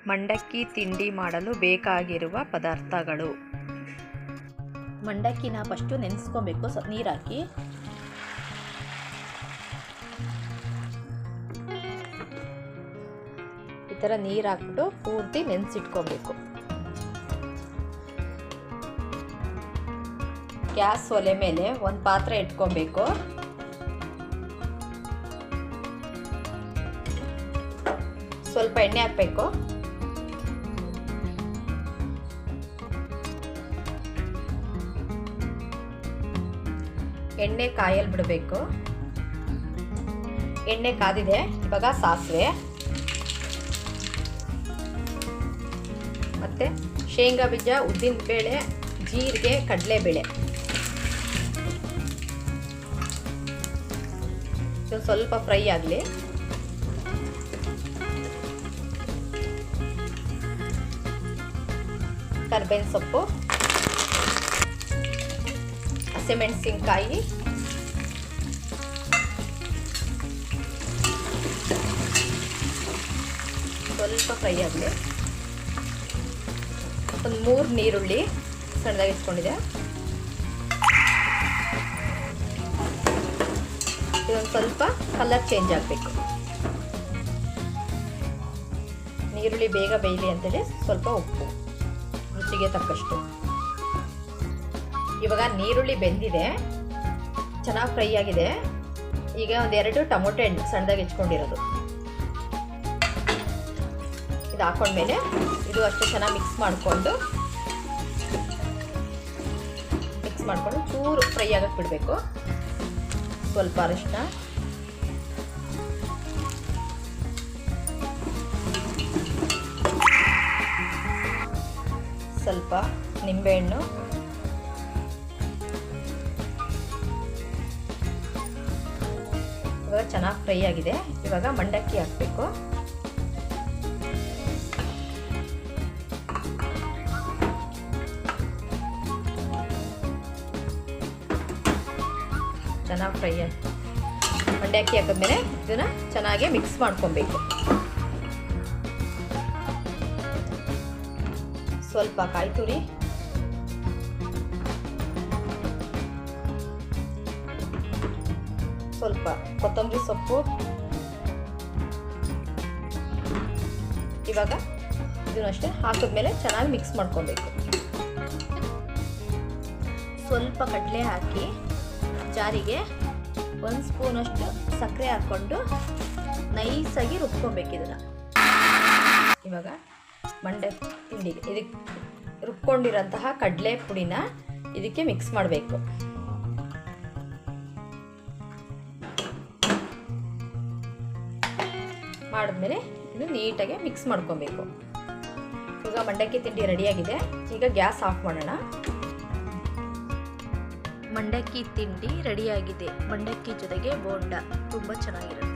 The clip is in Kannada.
ಮಂಡಕ್ಕಿ ತಿಂಡಿ ಮಾಡಲು ಬೇಕಾಗಿರುವ ಪದಾರ್ಥಗಳು. ಮಂಡಕ್ಕಿನ ಫಸ್ಟು ನೆನೆಸ್ಕೊಬೇಕು. ನೀರು ಹಾಕಿ ಈ ಥರ ನೀರು ಹಾಕ್ಬಿಟ್ಟು ಪೂರ್ತಿ ನೆನೆಸಿಟ್ಕೊಬೇಕು. ಗ್ಯಾಸ್ ಒಲೆ ಮೇಲೆ ಒಂದು ಪಾತ್ರೆ ಇಟ್ಕೊಬೇಕು. ಸ್ವಲ್ಪ ಎಣ್ಣೆ ಹಾಕಬೇಕು. ಎಣ್ಣೆ ಕಾಯಲ್ಲಿ ಬಿಡಬೇಕು. ಎಣ್ಣೆ ಕಾದಿದೆ. ಇವಾಗ ಸಾಸಿವೆ ಮತ್ತು ಶೇಂಗಾ ಬೀಜ, ಉದ್ದಿನ ಬೇಳೆ, ಜೀರಿಗೆ, ಕಡಲೆಬೇಳೆ ಇದು ಸ್ವಲ್ಪ ಫ್ರೈ ಆಗಲಿ. ಕರಿಬೇವಿನ ಸೊಪ್ಪು, ಹಸಿಮೆಣಸಿನಕಾಯಿ, ಸ್ವಲ್ಪ ಫ್ರೈ ಆಗಲಿ. ಒಂದು 3 ನೀರುಳ್ಳಿ ಸಣ್ಣದಾಗಿ ಇಟ್ಕೊಂಡಿದೆ. ಇದೊಂದು ಸ್ವಲ್ಪ ಕಲರ್ ಚೇಂಜ್ ಆಗಬೇಕು. ನೀರುಳ್ಳಿ ಬೇಗ ಬೇಯಲಿ ಅಂತೇಳಿ ಸ್ವಲ್ಪ ಉಪ್ಪು ರುಚಿಗೆ ತಕ್ಕಷ್ಟು. ಇವಾಗ ನೀರುಳ್ಳಿ ಬೆಂದಿದೆ, ಚೆನ್ನಾಗಿ ಫ್ರೈ ಆಗಿದೆ. ಈಗ 2 ಟೊಮೊಟೊ ಹಣ್ಣು ಸಣ್ಣದಾಗಿ ಹೆಚ್ಕೊಂಡಿರೋದು ಇದು ಹಾಕೊಂಡ್ಮೇಲೆ ಇದು ಅಷ್ಟು ಚೆನ್ನಾಗಿ ಮಿಕ್ಸ್ ಮಾಡಿಕೊಂಡು ಚೂರು ಫ್ರೈ ಆಗಕ್ಕೆ ಬಿಡಬೇಕು. ಸ್ವಲ್ಪ ಅರಿಶಿನ, ಸ್ವಲ್ಪ ನಿಂಬೆಹಣ್ಣು, ಇವಾಗ ಚೆನ್ನಾಗಿ ಫ್ರೈ ಆಗಿದೆ. ಇವಾಗ ಮಂಡಕ್ಕಿ ಹಾಕಬೇಕು. ಚೆನ್ನಾಗಿ ಫ್ರೈ ಆಗಿ ಮಂಡಕ್ಕಿ ಹಾಕಿದ್ಮೇಲೆ ಇದನ್ನು ಚೆನ್ನಾಗಿ ಮಿಕ್ಸ್ ಮಾಡ್ಕೊಬೇಕು. ಸ್ವಲ್ಪ ಕಾಯಿ ತುರಿ, ಸ್ವಲ್ಪ ಕೊತ್ತಂಬರಿ ಸೊಪ್ಪು. ಇವಾಗ ಇದನ್ನು ಅಷ್ಟೇ ಹಾಕಿದ್ಮೇಲೆ ಚೆನ್ನಾಗಿ ಮಿಕ್ಸ್ ಮಾಡ್ಕೊಬೇಕು. ಸ್ವಲ್ಪ ಕಡಲೆ ಹಾಕಿ ಜಾರಿಗೆ 1 ಸ್ಪೂನಷ್ಟು ಸಕ್ಕರೆ ಹಾಕ್ಕೊಂಡು ನೈಸಾಗಿ ರುಬ್ಕೊಬೇಕು. ಇದನ್ನು ಇವಾಗ ಮಂಡಕ್ಕಿ ತಿಂಡಿಗೆ ಇದಕ್ಕೆ ರುಬ್ಕೊಂಡಿರೋಂತಹ ಕಡಲೆ ಪುಡಿನ ಇದಕ್ಕೆ ಮಿಕ್ಸ್ ಮಾಡಬೇಕು. ಮಾಡಿದ್ಮೇಲೆ ಇದು ನೀಟಾಗಿ ಮಿಕ್ಸ್ ಮಾಡ್ಕೊಬೇಕು. ಈಗ ಮಂಡಕ್ಕಿ ತಿಂಡಿ ರೆಡಿಯಾಗಿದೆ. ಈಗ ಗ್ಯಾಸ್ ಆಫ್ ಮಾಡೋಣ. ಮಂಡಕ್ಕಿ ತಿಂಡಿ ರೆಡಿಯಾಗಿದೆ. ಮಂಡಕ್ಕಿ ಜೊತೆಗೆ ಬೋಂಡ ತುಂಬ ಚೆನ್ನಾಗಿರುತ್ತೆ.